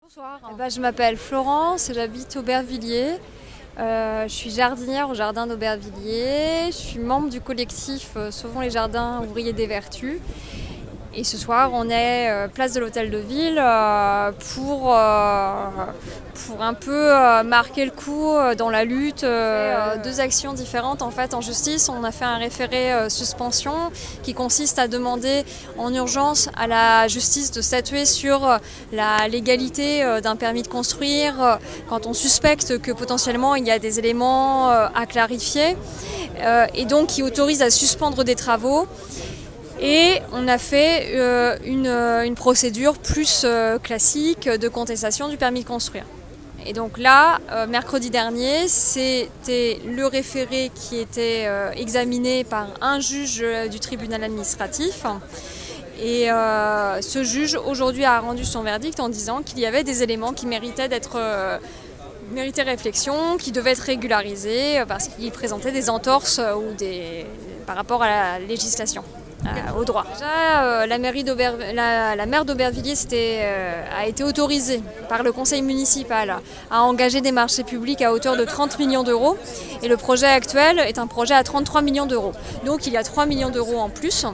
Bonsoir, je m'appelle Florence, j'habite Aubervilliers. Je suis jardinière au jardin d'Aubervilliers. Je suis membre du collectif Sauvons les jardins ouvriers des Vertus. Et ce soir, on est place de l'Hôtel de Ville pour un peu marquer le coup dans la lutte. Deux actions différentes en fait en justice. On a fait un référé suspension qui consiste à demander en urgence à la justice de statuer sur la légalité d'un permis de construire quand on suspecte que potentiellement il y a des éléments à clarifier et donc qui autorise à suspendre des travaux. Et on a fait une procédure plus classique de contestation du permis de construire. Et donc là, mercredi dernier, c'était le référé qui était examiné par un juge du tribunal administratif. Et ce juge, aujourd'hui, a rendu son verdict en disant qu'il y avait des éléments qui méritaient méritaient réflexion, qui devaient être régularisés parce qu'ils présentaient des entorses par rapport à la législation. Au droit. Déjà, la maire d'Aubervilliers a été autorisée par le conseil municipal à engager des marchés publics à hauteur de 30 millions d'euros et le projet actuel est un projet à 33 millions d'euros. Donc il y a 3 millions d'euros en plus.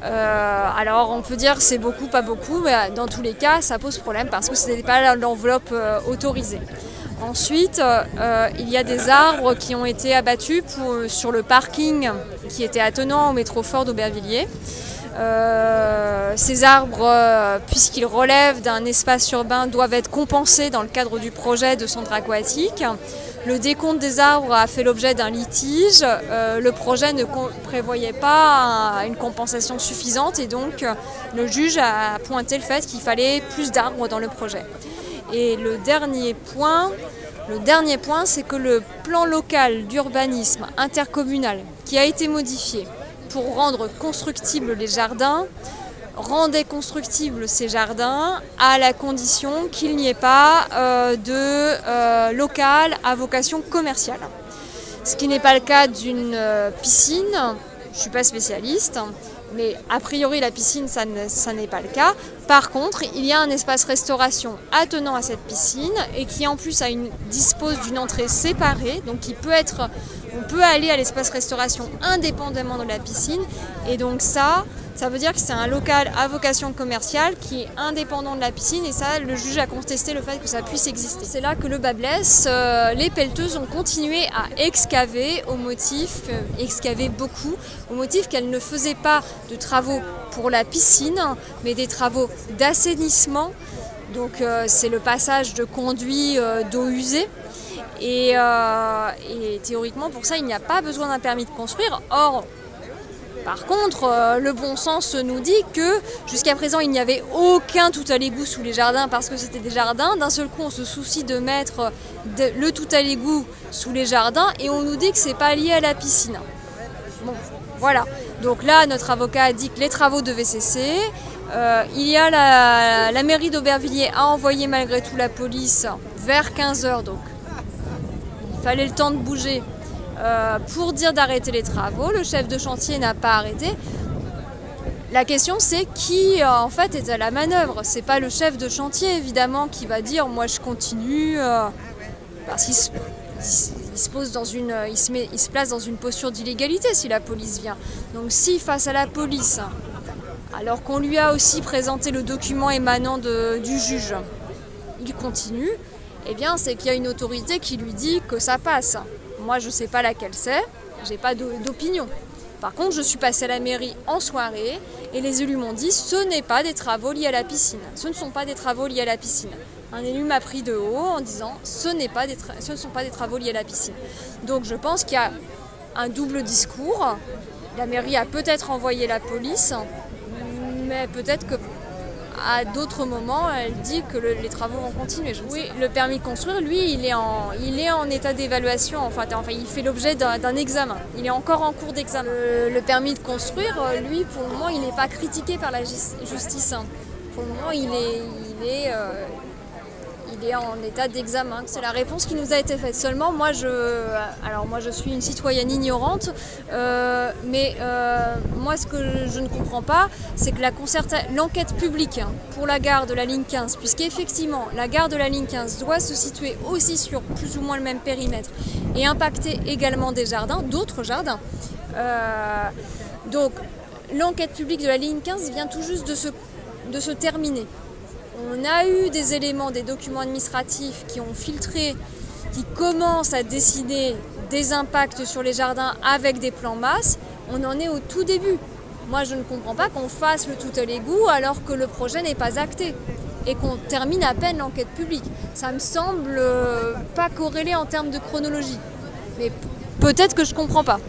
Alors on peut dire c'est beaucoup, pas beaucoup, mais dans tous les cas ça pose problème parce que ce n'est pas l'enveloppe autorisée. Ensuite, il y a des arbres qui ont été abattus sur le parking qui était attenant au métro fort d'Aubervilliers. Ces arbres, puisqu'ils relèvent d'un espace urbain, doivent être compensés dans le cadre du projet de centre aquatique. Le décompte des arbres a fait l'objet d'un litige. Le projet ne prévoyait pas une compensation suffisante et donc le juge a pointé le fait qu'il fallait plus d'arbres dans le projet. Et le dernier point, c'est que le plan local d'urbanisme intercommunal qui a été modifié pour rendre constructibles les jardins, rendait constructibles ces jardins à la condition qu'il n'y ait pas de local à vocation commerciale. Ce qui n'est pas le cas d'une piscine, je ne suis pas spécialiste, mais a priori la piscine ça n'est pas le cas. Par contre, il y a un espace restauration attenant à cette piscine et qui en plus dispose d'une entrée séparée, donc on peut aller à l'espace restauration indépendamment de la piscine et donc ça veut dire que c'est un local à vocation commerciale qui est indépendant de la piscine et ça, le juge a contesté le fait que ça puisse exister. C'est là que le bât blesse. Les pelleteuses ont continué à excaver beaucoup, au motif qu'elles ne faisaient pas de travaux pour la piscine, mais des travaux d'assainissement. Donc c'est le passage de conduits d'eau usée. Et théoriquement, pour ça, il n'y a pas besoin d'un permis de construire. Or, par contre, le bon sens nous dit que jusqu'à présent, il n'y avait aucun tout à l'égout sous les jardins parce que c'était des jardins. D'un seul coup, on se soucie de mettre le tout à l'égout sous les jardins et on nous dit que ce n'est pas lié à la piscine. Bon, voilà. Donc là, notre avocat a dit que les travaux devaient cesser. Il y a la mairie d'Aubervilliers a envoyé malgré tout la police vers 15 h, donc il fallait le temps de bouger. Pour dire d'arrêter les travaux, le chef de chantier n'a pas arrêté. La question c'est qui en fait est à la manœuvre. C'est pas le chef de chantier évidemment qui va dire moi je continue parce qu'il se place dans une posture d'illégalité si la police vient. Donc si face à la police, alors qu'on lui a aussi présenté le document émanant du juge, il continue, eh bien c'est qu'il y a une autorité qui lui dit que ça passe. Moi, je ne sais pas laquelle c'est, j'ai pas d'opinion. Par contre, je suis passée à la mairie en soirée et les élus m'ont dit ce n'est pas des travaux liés à la piscine. Ce ne sont pas des travaux liés à la piscine. Un élu m'a pris de haut en disant ce ne sont pas des travaux liés à la piscine. Donc je pense qu'il y a un double discours. La mairie a peut-être envoyé la police, mais peut-être que à d'autres moments, elle dit que les travaux vont continuer. Oui, le permis de construire, lui, il est en état d'évaluation. Enfin, il fait l'objet d'un examen. Il est encore en cours d'examen. Le permis de construire, lui, pour le moment, il n'est pas critiqué par la justice. Pour le moment, il il est en état d'examen. C'est la réponse qui nous a été faite. Seulement, moi je suis une citoyenne ignorante, mais moi ce que je ne comprends pas, c'est que l'enquête publique pour la gare de la ligne 15, puisqu'effectivement la gare de la ligne 15 doit se situer aussi sur plus ou moins le même périmètre et impacter également des jardins, d'autres jardins. Donc l'enquête publique de la ligne 15 vient tout juste de se terminer. On a eu des éléments, des documents administratifs qui ont filtré, qui commencent à décider des impacts sur les jardins avec des plans masse. On en est au tout début. Moi, je ne comprends pas qu'on fasse le tout à l'égout alors que le projet n'est pas acté et qu'on termine à peine l'enquête publique. Ça me semble pas corrélé en termes de chronologie. Mais peut-être que je ne comprends pas.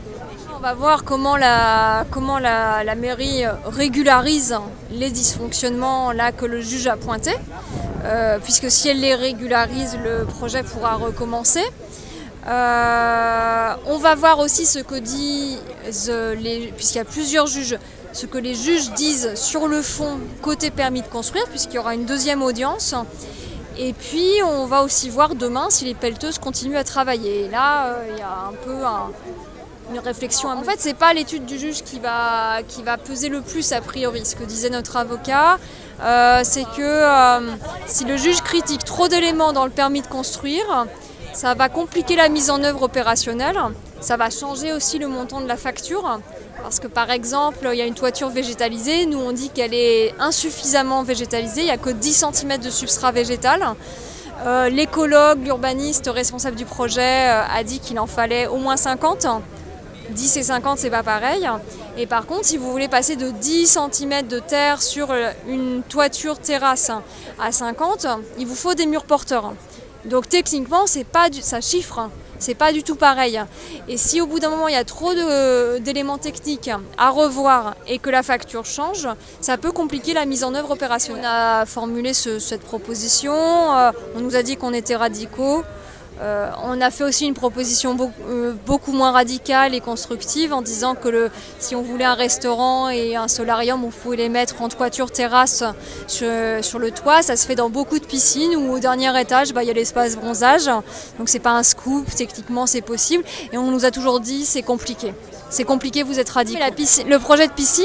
On va voir comment la mairie régularise les dysfonctionnements là que le juge a pointés, puisque si elle les régularise, le projet pourra recommencer. On va voir aussi ce que disent puisqu'il y a plusieurs juges, ce que les juges disent sur le fond côté permis de construire, puisqu'il y aura une deuxième audience. Et puis on va aussi voir demain si les pelleteuses continuent à travailler. Et là, il y a un peu une réflexion. En fait, c'est pas l'étude du juge qui va peser le plus a priori. Ce que disait notre avocat, c'est que si le juge critique trop d'éléments dans le permis de construire, ça va compliquer la mise en œuvre opérationnelle. Ça va changer aussi le montant de la facture. Parce que par exemple, il y a une toiture végétalisée. Nous, on dit qu'elle est insuffisamment végétalisée. Il n'y a que 10 cm de substrat végétal. L'écologue, l'urbaniste responsable du projet a dit qu'il en fallait au moins 50. 10 et 50, c'est pas pareil. Et par contre, si vous voulez passer de 10 cm de terre sur une toiture terrasse à 50, il vous faut des murs porteurs. Donc techniquement, ça chiffre, c'est pas du tout pareil. Et si au bout d'un moment, il y a trop d'éléments techniques à revoir et que la facture change, ça peut compliquer la mise en œuvre opérationnelle. On a formulé cette proposition, on nous a dit qu'on était radicaux. On a fait aussi une proposition beaucoup moins radicale et constructive en disant que si on voulait un restaurant et un solarium, on pouvait les mettre en toiture terrasse sur le toit. Ça se fait dans beaucoup de piscines où au dernier étage, il y a l'espace bronzage. Donc c'est pas un scoop, techniquement c'est possible. Et on nous a toujours dit c'est compliqué. C'est compliqué, vous êtes radicaux. Le projet de piscine,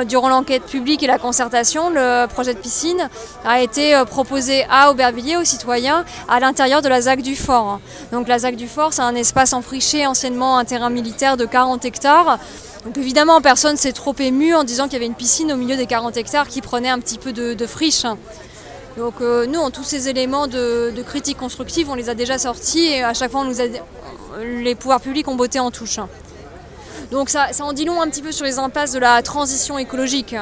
durant l'enquête publique et la concertation, le projet de piscine a été proposé à Aubervilliers, aux citoyens, à l'intérieur de la ZAC du Fort. Donc la ZAC du Fort, c'est un espace enfriché, anciennement un terrain militaire de 40 hectares. Donc évidemment, personne s'est trop ému en disant qu'il y avait une piscine au milieu des 40 hectares qui prenait un petit peu de friche. Donc nous, tous ces éléments de critique constructive, on les a déjà sortis et à chaque fois, les pouvoirs publics ont botté en touche. Donc ça en dit long un petit peu sur les impasses de la transition écologique.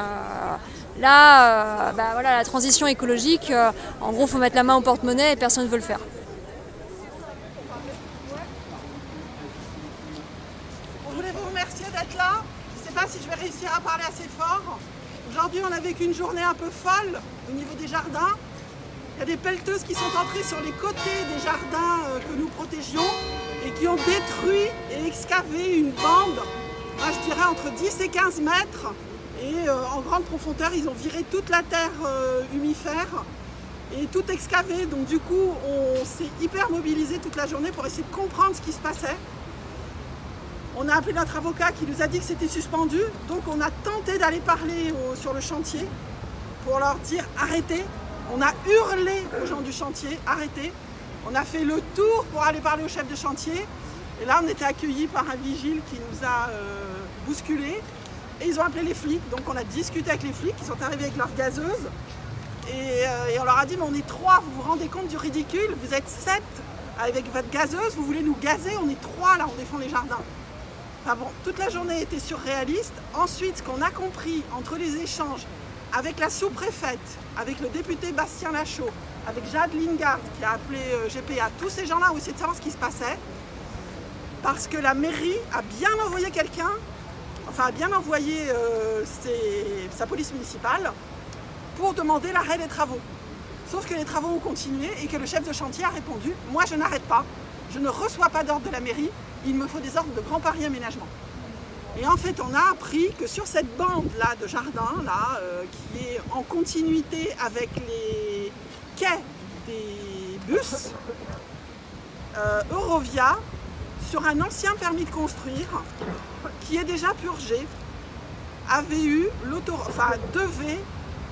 Là, voilà, la transition écologique, en gros, il faut mettre la main au porte-monnaie et personne ne veut le faire. On voulait vous remercier d'être là. Je ne sais pas si je vais réussir à parler assez fort. Aujourd'hui, on a vécu une journée un peu folle au niveau des jardins. Il y a des pelleteuses qui sont entrées sur les côtés des jardins que nous protégions et qui ont détruit et excavé une bande, moi je dirais entre 10 et 15 mètres. Et en grande profondeur, ils ont viré toute la terre humifère et tout excavé. Donc du coup, on s'est hyper mobilisé toute la journée pour essayer de comprendre ce qui se passait. On a appelé notre avocat qui nous a dit que c'était suspendu. Donc on a tenté d'aller parler sur le chantier pour leur dire arrêtez. On a hurlé aux gens du chantier, arrêtez. On a fait le tour pour aller parler au chef de chantier. Et là, on était accueillis par un vigile qui nous a bousculés. Et ils ont appelé les flics. Donc on a discuté avec les flics, ils sont arrivés avec leur gazeuse. Et on leur a dit, mais on est 3, vous vous rendez compte du ridicule? Vous êtes 7 avec votre gazeuse, vous voulez nous gazer? On est 3 là, on défend les jardins. Enfin bon, toute la journée était surréaliste. Ensuite, ce qu'on a compris entre les échanges avec la sous-préfète, avec le député Bastien Lachaud, avec Jade Lingard qui a appelé GPA, tous ces gens-là ont essayé de savoir ce qui se passait, parce que la mairie a bien envoyé quelqu'un, enfin a bien envoyé sa police municipale pour demander l'arrêt des travaux. Sauf que les travaux ont continué et que le chef de chantier a répondu « Moi je n'arrête pas, je ne reçois pas d'ordre de la mairie, il me faut des ordres de Grand Paris Aménagement ». Et en fait, on a appris que sur cette bande-là de jardin, qui est en continuité avec les quais des bus Eurovia sur un ancien permis de construire qui est déjà purgé, devait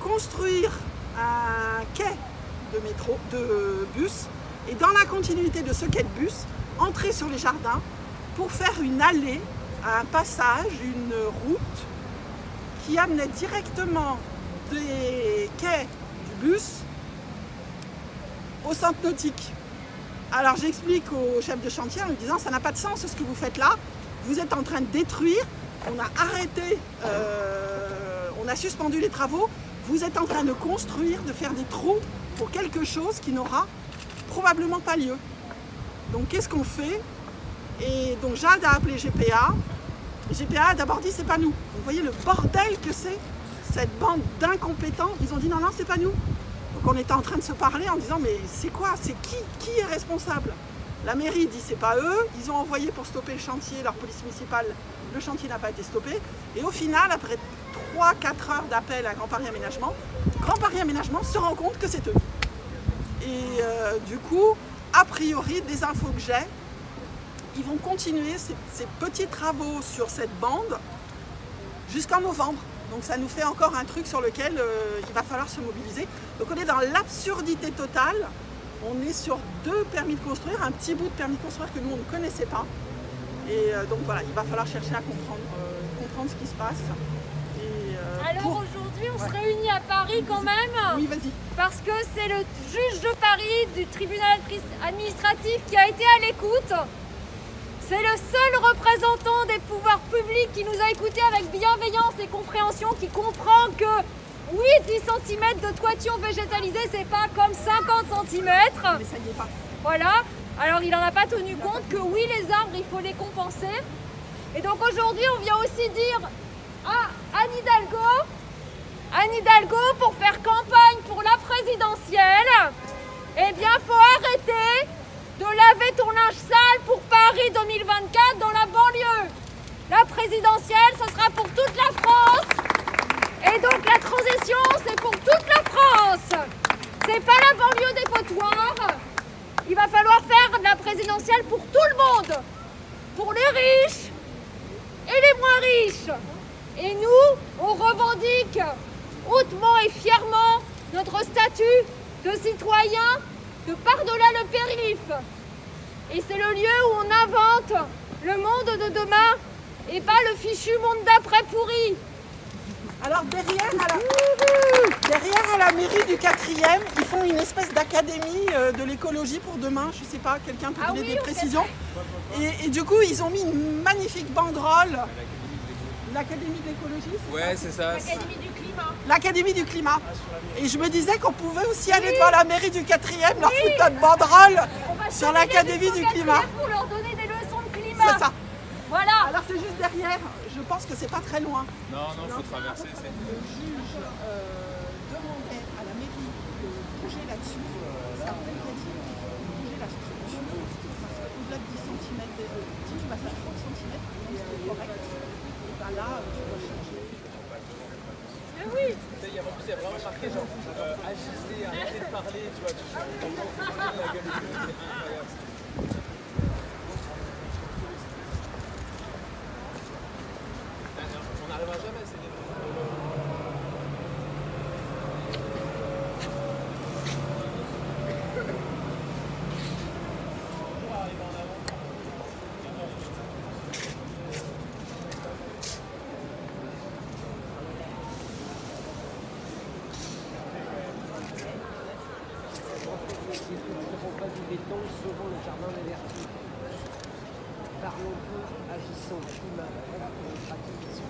construire un quai de bus et dans la continuité de ce quai de bus, entrer sur les jardins pour faire une allée, un passage, une route qui amenait directement des quais du bus au centre nautique. Alors j'explique au chef de chantier en lui disant ça n'a pas de sens ce que vous faites là, vous êtes en train de détruire, on a arrêté, on a suspendu les travaux, vous êtes en train de construire, de faire des trous pour quelque chose qui n'aura probablement pas lieu. Donc qu'est-ce qu'on fait? Et donc Jade a appelé GPA. GPA a d'abord dit c'est pas nous. Vous voyez le bordel que c'est, cette bande d'incompétents. Ils ont dit non, c'est pas nous. Donc on était en train de se parler en disant mais c'est quoi? C'est qui est responsable? La mairie dit c'est pas eux. Ils ont envoyé pour stopper le chantier, leur police municipale. Le chantier n'a pas été stoppé. Et au final, après 3-4 heures d'appel à Grand Paris Aménagement se rend compte que c'est eux. Et du coup, a priori, des infos que j'ai, ils vont continuer ces petits travaux sur cette bande jusqu'en novembre. Donc ça nous fait encore un truc sur lequel il va falloir se mobiliser. Donc on est dans l'absurdité totale. On est sur 2 permis de construire, un petit bout de permis de construire que nous on ne connaissait pas. Et donc voilà, il va falloir chercher à comprendre ce qui se passe. Alors aujourd'hui, on se réunit à Paris quand même. Oui, vas-y. Parce que c'est le juge de Paris du tribunal administratif qui a été à l'écoute. C'est le seul représentant des pouvoirs publics qui nous a écoutés avec bienveillance et compréhension, qui comprend que oui, 10 cm de toiture végétalisée, c'est pas comme 50 cm. Mais ça n'y est pas. Voilà. Alors il n'en a pas tenu compte que oui, les arbres, il faut les compenser. Et donc aujourd'hui, on vient aussi dire à Anne Hidalgo, pour faire campagne pour la présidentielle, eh bien, faut arrêter de laver ton linge sale pour Paris 2024 dans la banlieue. La présidentielle, ce sera pour toute la France. Et donc la transition, c'est pour toute la France. C'est pas la banlieue des potoirs. Il va falloir faire de la présidentielle pour tout le monde. Pour les riches et les moins riches. Et nous, on revendique hautement et fièrement notre statut de citoyen de par-delà le périph'. Et c'est le lieu où on invente le monde de demain et pas le fichu monde d'après pourri. Alors derrière à la mairie du 4e, ils font une espèce d'académie de l'écologie pour demain. Je sais pas, quelqu'un peut donner des précisions. Et du coup, ils ont mis une magnifique banderole. L'Académie de l'écologie, c'est ouais, c'est ça. L'Académie du climat. L'Académie du climat. Et je me disais qu'on pouvait aussi aller devant la mairie du 4e, leur foutre notre banderole sur l'Académie du climat. Pour leur donner des leçons de climat. C'est ça. Voilà. Alors c'est juste derrière. Je pense que c'est pas très loin. Non, faut traverser. Le juge demandait à la mairie de bouger là-dessus. C'est un peu créatif. Bouger la structure. Parce qu'au-delà de 10 cm, si tu passes à 30 cm, c'est correct. Et bien là, tu dois changer. Mais oui. Il y a vraiment marqué genre agissez, arrêtez de parler, tu vois. On n'arrivera jamais, c'est sauvons le jardin des vertus. Parlons peu, agissons, climat, démocratisation.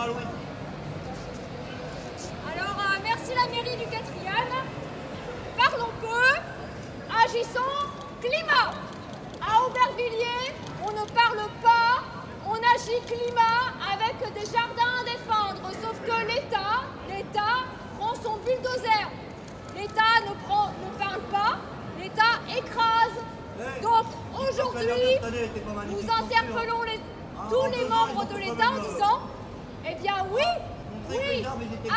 Alors, merci la mairie du 4e. Parlons peu, agissons climat. À Aubervilliers, on ne parle pas, on agit climat avec des jardins à défendre. Sauf que l'État prend son bulldozer. L'État ne parle pas, l'État écrase. Donc aujourd'hui, nous interpellons tous les membres de l'État en disant, eh bien oui,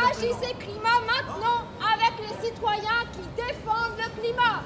agissez climat maintenant avec les citoyens qui défendent le climat.